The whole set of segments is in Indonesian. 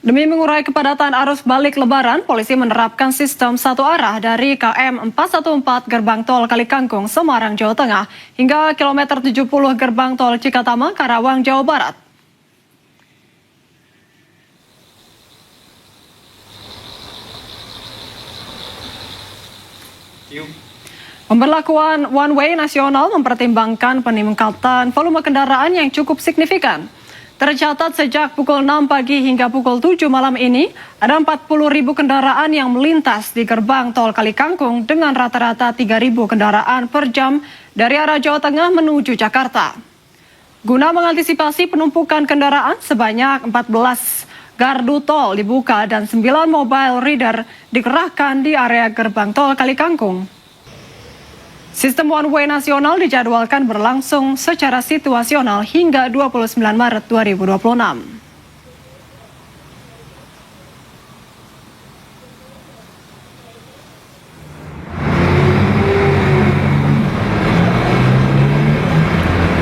Demi mengurai kepadatan arus balik Lebaran, polisi menerapkan sistem satu arah dari KM 414 Gerbang Tol Kalikangkung, Semarang, Jawa Tengah, hingga kilometer 70 Gerbang Tol Cikatama, Karawang, Jawa Barat. Pemberlakuan one way nasional mempertimbangkan peningkatan volume kendaraan yang cukup signifikan. Tercatat sejak pukul 6 pagi hingga pukul 7 malam ini, ada 40.000 kendaraan yang melintas di gerbang tol Kalikangkung dengan rata-rata 3.000 kendaraan per jam dari arah Jawa Tengah menuju Jakarta. Guna mengantisipasi penumpukan kendaraan, sebanyak 14 gardu tol dibuka dan 9 mobile reader dikerahkan di area gerbang tol Kalikangkung. Sistem one way nasional dijadwalkan berlangsung secara situasional hingga 29 Maret 2026.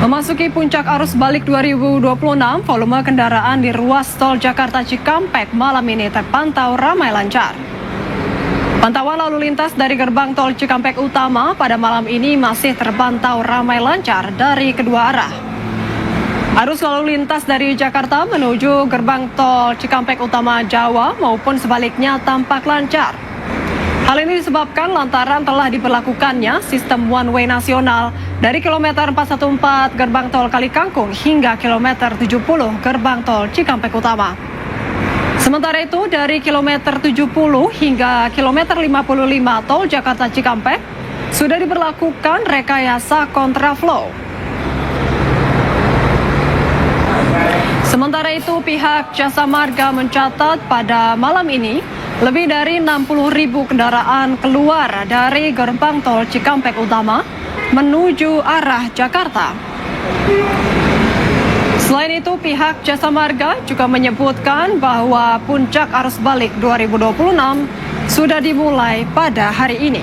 Memasuki puncak arus balik 2026, volume kendaraan di ruas tol Jakarta Cikampek malam ini terpantau ramai lancar. Pantauan lalu lintas dari gerbang tol Cikampek Utama pada malam ini masih terpantau ramai lancar dari kedua arah. Arus lalu lintas dari Jakarta menuju gerbang tol Cikampek Utama Jawa maupun sebaliknya tampak lancar. Hal ini disebabkan lantaran telah diberlakukannya sistem one way nasional dari kilometer 414 gerbang tol Kalikangkung hingga kilometer 70 gerbang tol Cikampek Utama. Sementara itu, dari kilometer 70 hingga kilometer 55 tol Jakarta Cikampek sudah diberlakukan rekayasa kontraflow. Sementara itu, pihak Jasa Marga mencatat pada malam ini lebih dari 60.000 kendaraan keluar dari gerbang tol Cikampek Utama menuju arah Jakarta. Selain itu, pihak Jasa Marga juga menyebutkan bahwa puncak arus balik 2026 sudah dimulai pada hari ini.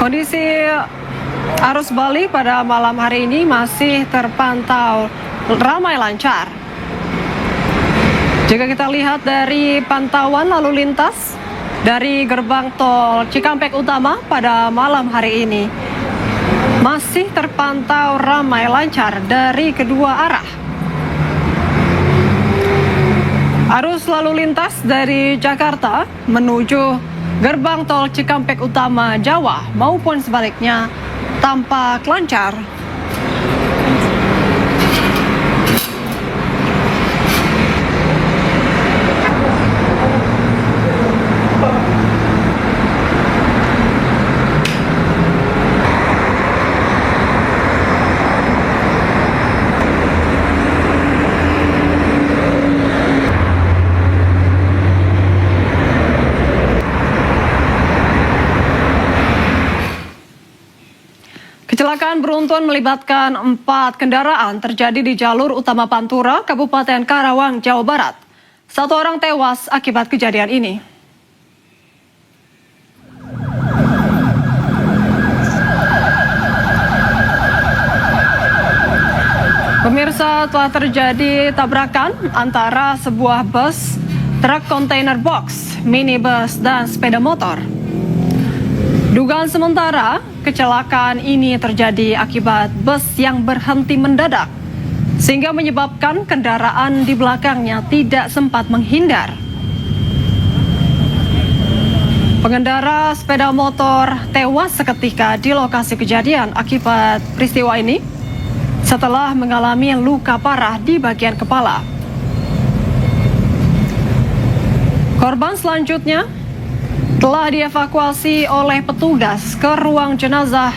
Kondisi arus balik pada malam hari ini masih terpantau ramai lancar. Jika kita lihat dari pantauan lalu lintas dari gerbang tol Cikampek Utama pada malam hari ini masih terpantau ramai lancar dari kedua arah. Arus lalu lintas dari Jakarta menuju gerbang tol Cikampek Utama Jawa maupun sebaliknya tampak lancar. Kecelakaan beruntun melibatkan 4 kendaraan terjadi di jalur utama Pantura, Kabupaten Karawang, Jawa Barat. 1 orang tewas akibat kejadian ini. Pemirsa, telah terjadi tabrakan antara sebuah bus, truk kontainer box, minibus, dan sepeda motor. Dugaan sementara, kecelakaan ini terjadi akibat bus yang berhenti mendadak, sehingga menyebabkan kendaraan di belakangnya tidak sempat menghindar. Pengendara sepeda motor tewas seketika di lokasi kejadian akibat peristiwa ini. setelah mengalami luka parah di bagian kepala. Korban selanjutnya telah dievakuasi oleh petugas ke ruang jenazah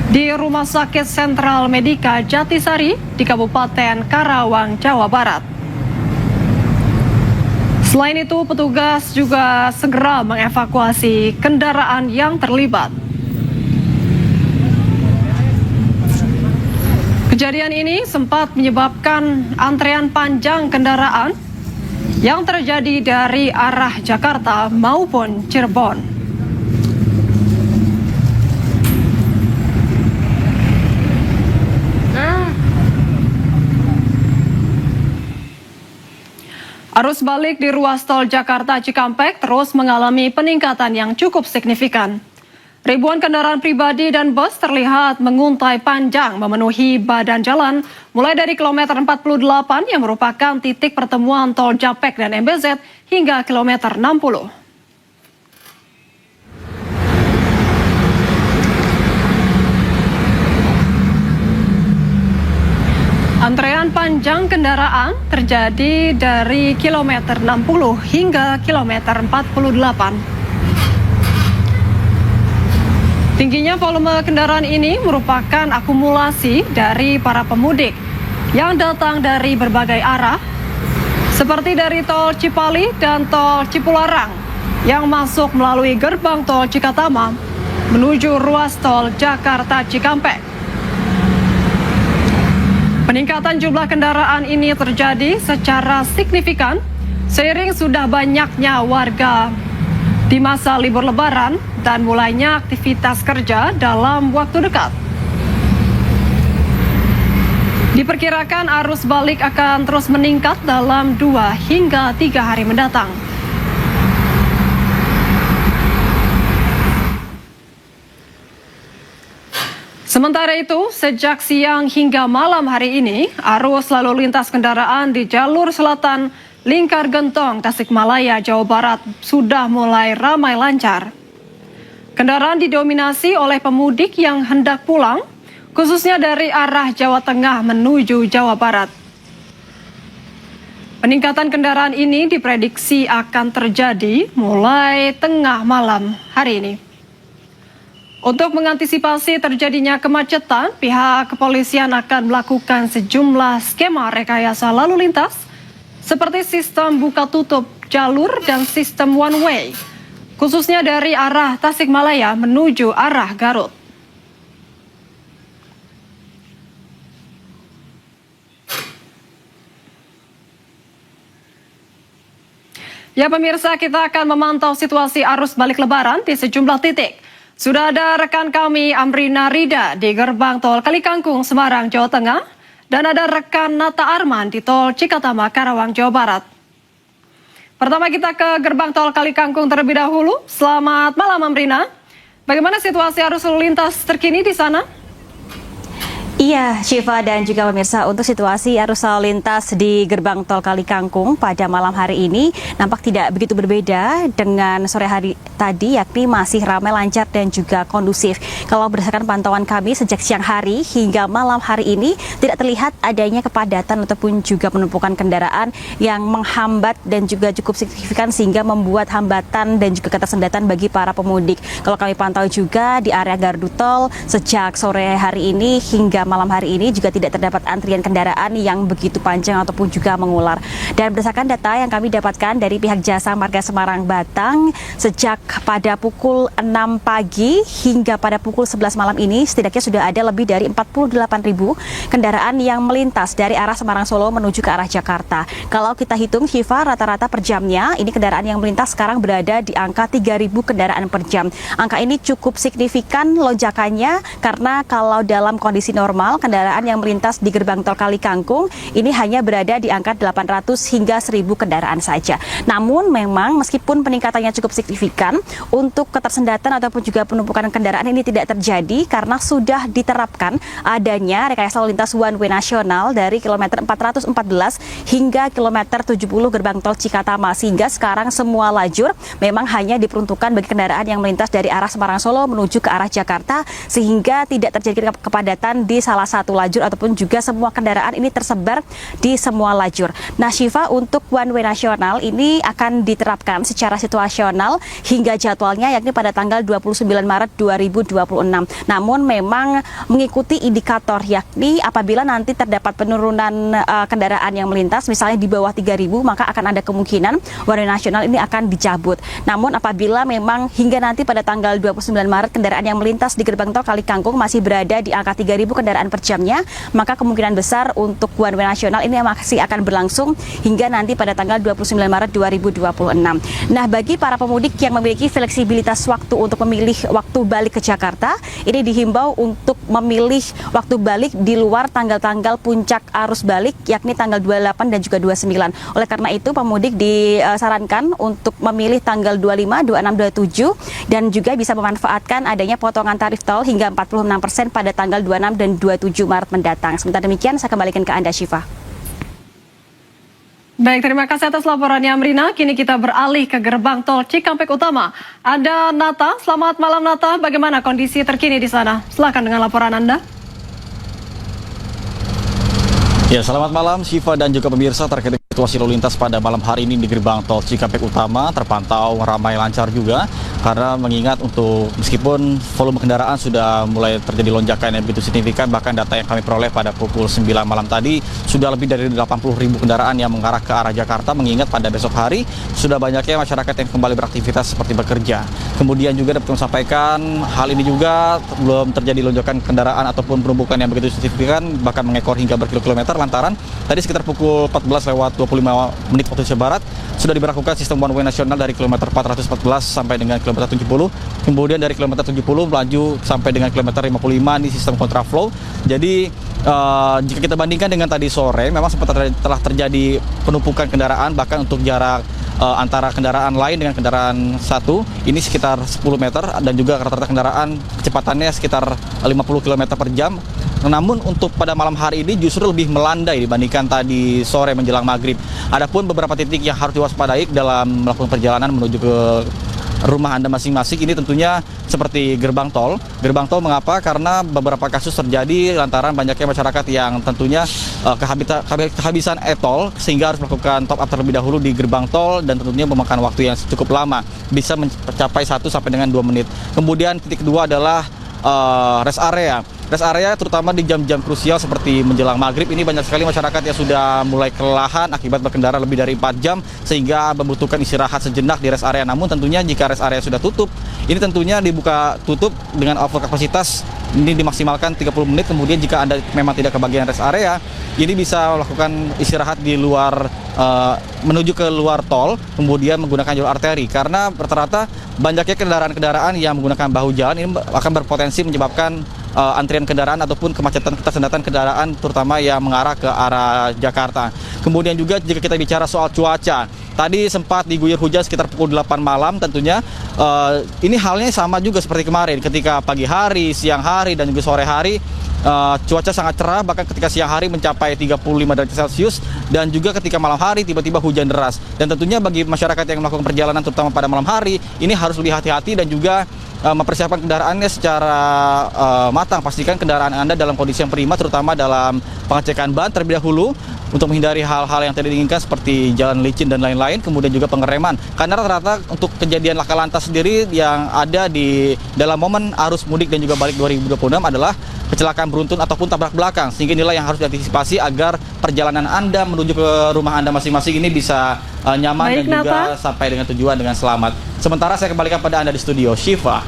di Rumah Sakit Sentral Medika Jatisari di Kabupaten Karawang, Jawa Barat. Selain itu, petugas juga segera mengevakuasi kendaraan yang terlibat. Kejadian ini sempat menyebabkan antrean panjang kendaraan yang terjadi dari arah Jakarta maupun Cirebon. Arus balik di ruas tol Jakarta Cikampek terus mengalami peningkatan yang cukup signifikan. Ribuan kendaraan pribadi dan bus terlihat menguntai panjang memenuhi badan jalan mulai dari kilometer 48 yang merupakan titik pertemuan tol Japek dan MBZ hingga kilometer 60. Antrean panjang kendaraan terjadi dari kilometer 60 hingga kilometer 48. Tingginya volume kendaraan ini merupakan akumulasi dari para pemudik yang datang dari berbagai arah, seperti dari tol Cipali dan tol Cipularang yang masuk melalui gerbang tol Cikatama menuju ruas tol Jakarta Cikampek. Peningkatan jumlah kendaraan ini terjadi secara signifikan seiring sudah banyaknya warga di masa libur Lebaran dan mulainya aktivitas kerja dalam waktu dekat. Diperkirakan arus balik akan terus meningkat dalam 2 hingga 3 hari mendatang. Sementara itu, sejak siang hingga malam hari ini, arus lalu lintas kendaraan di jalur selatan Lingkar Gentong, Tasikmalaya, Jawa Barat sudah mulai ramai lancar. Kendaraan didominasi oleh pemudik yang hendak pulang, khususnya dari arah Jawa Tengah menuju Jawa Barat. Peningkatan kendaraan ini diprediksi akan terjadi mulai tengah malam hari ini. Untuk mengantisipasi terjadinya kemacetan, pihak kepolisian akan melakukan sejumlah skema rekayasa lalu lintas, seperti sistem buka tutup jalur dan sistem one way, khususnya dari arah Tasikmalaya menuju arah Garut. Ya pemirsa, kita akan memantau situasi arus balik Lebaran di sejumlah titik. Sudah ada rekan kami Amrina Rida di gerbang tol Kalikangkung, Semarang, Jawa Tengah, dan ada rekan Nata Arman di tol Cikatama, Karawang, Jawa Barat. Pertama kita ke gerbang tol Kalikangkung terlebih dahulu. Selamat malam Amrina. Bagaimana situasi arus lalu lintas terkini di sana? Iya, Syifa dan juga pemirsa, untuk situasi arus lalu lintas di gerbang tol Kalikangkung pada malam hari ini nampak tidak begitu berbeda dengan sore hari tadi, yakni masih ramai lancar dan juga kondusif. Kalau berdasarkan pantauan kami sejak siang hari hingga malam hari ini tidak terlihat adanya kepadatan ataupun juga penumpukan kendaraan yang menghambat dan juga cukup signifikan sehingga membuat hambatan dan juga ketersendatan bagi para pemudik. Kalau kami pantau juga di area gardu tol sejak sore hari ini hingga malam hari ini juga tidak terdapat antrian kendaraan yang begitu panjang ataupun juga mengular. Dan berdasarkan data yang kami dapatkan dari pihak Jasa Marga Semarang Batang, sejak pada pukul 6 pagi hingga pada pukul 11 malam ini setidaknya sudah ada lebih dari 48.000 kendaraan yang melintas dari arah Semarang Solo menuju ke arah Jakarta. Kalau kita hitung Syifa, rata-rata per jamnya ini kendaraan yang melintas sekarang berada di angka 3.000 kendaraan per jam. Angka ini cukup signifikan lonjakannya karena kalau dalam kondisi normal kendaraan yang melintas di gerbang tol Kalikangkung ini hanya berada di angka 800 hingga 1.000 kendaraan saja. Namun memang meskipun peningkatannya cukup signifikan, untuk ketersendatan ataupun juga penumpukan kendaraan ini tidak terjadi karena sudah diterapkan adanya rekayasa lalu lintas one way nasional dari kilometer 414 hingga kilometer 70 gerbang tol Cikatama, sehingga sekarang semua lajur memang hanya diperuntukkan bagi kendaraan yang melintas dari arah Semarang Solo menuju ke arah Jakarta, sehingga tidak terjadi kepadatan di salah satu lajur ataupun juga semua kendaraan ini tersebar di semua lajur. Nah, Syifa, untuk one way nasional ini akan diterapkan secara situasional hingga jadwalnya yakni pada tanggal 29 Maret 2026. Namun memang mengikuti indikator yakni apabila nanti terdapat penurunan kendaraan yang melintas misalnya di bawah 3.000, maka akan ada kemungkinan one way nasional ini akan dicabut. Namun apabila memang hingga nanti pada tanggal 29 Maret kendaraan yang melintas di gerbang tol Kali Kangkung masih berada di angka 3.000 kendaraan per jamnya, maka kemungkinan besar untuk one way nasional ini masih akan berlangsung hingga nanti pada tanggal 29 Maret 2026. Nah, bagi para pemudik yang memiliki fleksibilitas waktu untuk memilih waktu balik ke Jakarta, ini dihimbau untuk memilih waktu balik di luar tanggal-tanggal puncak arus balik yakni tanggal 28 dan juga 29. Oleh karena itu, pemudik disarankan untuk memilih tanggal 25, 26, 27 dan juga bisa memanfaatkan adanya potongan tarif tol hingga 46% pada tanggal 26 dan 27 Maret mendatang. Sementara demikian, saya kembalikan ke Anda, Syifa. Baik, terima kasih atas laporannya Amrina. Kini kita beralih ke gerbang tol Cikampek Utama. Ada Nata, selamat malam Nata. Bagaimana kondisi terkini di sana? Silakan dengan laporan Anda. Ya, selamat malam Syifa dan juga pemirsa. Terkait situasi lalu lintas pada malam hari ini di gerbang tol Cikampek Utama terpantau ramai lancar juga, karena mengingat untuk meskipun volume kendaraan sudah mulai terjadi lonjakan yang begitu signifikan, bahkan data yang kami peroleh pada pukul 9 malam tadi sudah lebih dari 80.000 kendaraan yang mengarah ke arah Jakarta, mengingat pada besok hari sudah banyaknya masyarakat yang kembali beraktivitas seperti bekerja. Kemudian juga dapat kami sampaikan hal ini juga belum terjadi lonjakan kendaraan ataupun penumpukan yang begitu signifikan, bahkan mengekor hingga berkilo-kilometer, lantaran tadi sekitar pukul 14:25 waktu Indonesia Barat sudah diberlakukan sistem one way nasional dari kilometer 414 sampai dengan kilometer 70. Kemudian dari kilometer 70 melaju sampai dengan kilometer 55 di sistem kontraflow. Jadi jika kita bandingkan dengan tadi sore, memang sempat telah terjadi penumpukan kendaraan, bahkan untuk jarak antara kendaraan lain dengan kendaraan satu ini sekitar 10 meter, dan juga rata-rata kendaraan kecepatannya sekitar 50 km per jam. Namun untuk pada malam hari ini justru lebih melandai dibandingkan tadi sore menjelang maghrib. Adapun beberapa titik yang harus diwaspadai dalam melakukan perjalanan menuju ke rumah Anda masing-masing ini tentunya seperti gerbang tol. Gerbang tol mengapa? Karena beberapa kasus terjadi lantaran banyaknya masyarakat yang tentunya kehabisan e-tol sehingga harus melakukan top up terlebih dahulu di gerbang tol, dan tentunya memakan waktu yang cukup lama, bisa mencapai 1 sampai dengan 2 menit. Kemudian titik kedua adalah rest area. Rest area terutama di jam-jam krusial seperti menjelang maghrib ini banyak sekali masyarakat yang sudah mulai kelelahan akibat berkendara lebih dari 4 jam sehingga membutuhkan istirahat sejenak di rest area. Namun tentunya jika rest area sudah tutup, ini tentunya dibuka tutup dengan over kapasitas ini dimaksimalkan 30 menit. Kemudian jika Anda memang tidak kebagian rest area, ini bisa melakukan istirahat di luar menuju ke luar tol, kemudian menggunakan jalur arteri, karena rata-rata banyaknya kendaraan-kendaraan yang menggunakan bahu jalan ini akan berpotensi menyebabkan antrian kendaraan ataupun kemacetan ketersendatan kendaraan terutama yang mengarah ke arah Jakarta. Kemudian juga jika kita bicara soal cuaca, tadi sempat diguyur hujan sekitar pukul 8 malam tentunya. Ini halnya sama juga seperti kemarin, ketika pagi hari, siang hari, dan juga sore hari cuaca sangat cerah, bahkan ketika siang hari mencapai 35 derajat Celcius, dan juga ketika malam hari tiba-tiba hujan deras. Dan tentunya bagi masyarakat yang melakukan perjalanan terutama pada malam hari, ini harus lebih hati-hati dan juga mempersiapkan kendaraannya secara matang. Pastikan kendaraan Anda dalam kondisi yang prima, terutama dalam pengecekan ban terlebih dahulu untuk menghindari hal-hal yang tidak diinginkan seperti jalan licin dan lain-lain. Kemudian juga pengereman, karena rata-rata untuk kejadian laka lantas sendiri yang ada di dalam momen arus mudik dan juga balik 2026 adalah kecelakaan beruntun ataupun tabrak belakang, sehingga inilah yang harus diantisipasi agar perjalanan Anda menuju ke rumah Anda masing-masing ini bisa nyaman. Baik, dan juga sampai dengan tujuan dengan selamat. Sementara saya kembalikan pada Anda di studio, Syifa.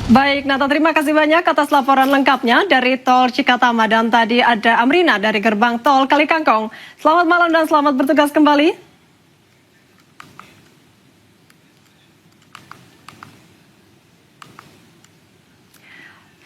Baik, Nata, terima kasih banyak atas laporan lengkapnya dari Tol Cikatama, dan tadi ada Amrina dari gerbang Tol Kali Kangkung. Selamat malam dan selamat bertugas kembali.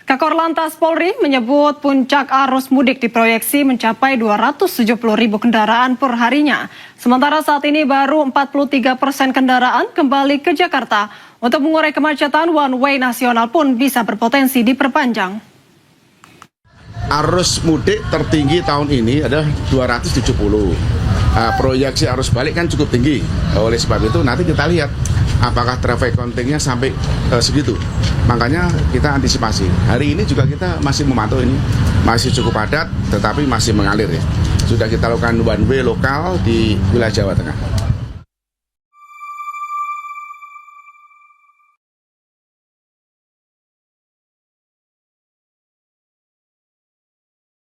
Kakor Lantas Polri menyebut puncak arus mudik diproyeksi mencapai 270.000 kendaraan per harinya. Sementara saat ini baru 43% kendaraan kembali ke Jakarta. Untuk mengurai kemacetan, one way nasional pun bisa berpotensi diperpanjang. Arus mudik tertinggi tahun ini adalah 270. Proyeksi arus balik kan cukup tinggi. Oleh sebab itu nanti kita lihat apakah traffic countingnya sampai segitu. Makanya kita antisipasi. Hari ini juga kita masih memantau ini, masih cukup padat, tetapi masih mengalir ya. Sudah kita lakukan one way lokal di wilayah Jawa Tengah.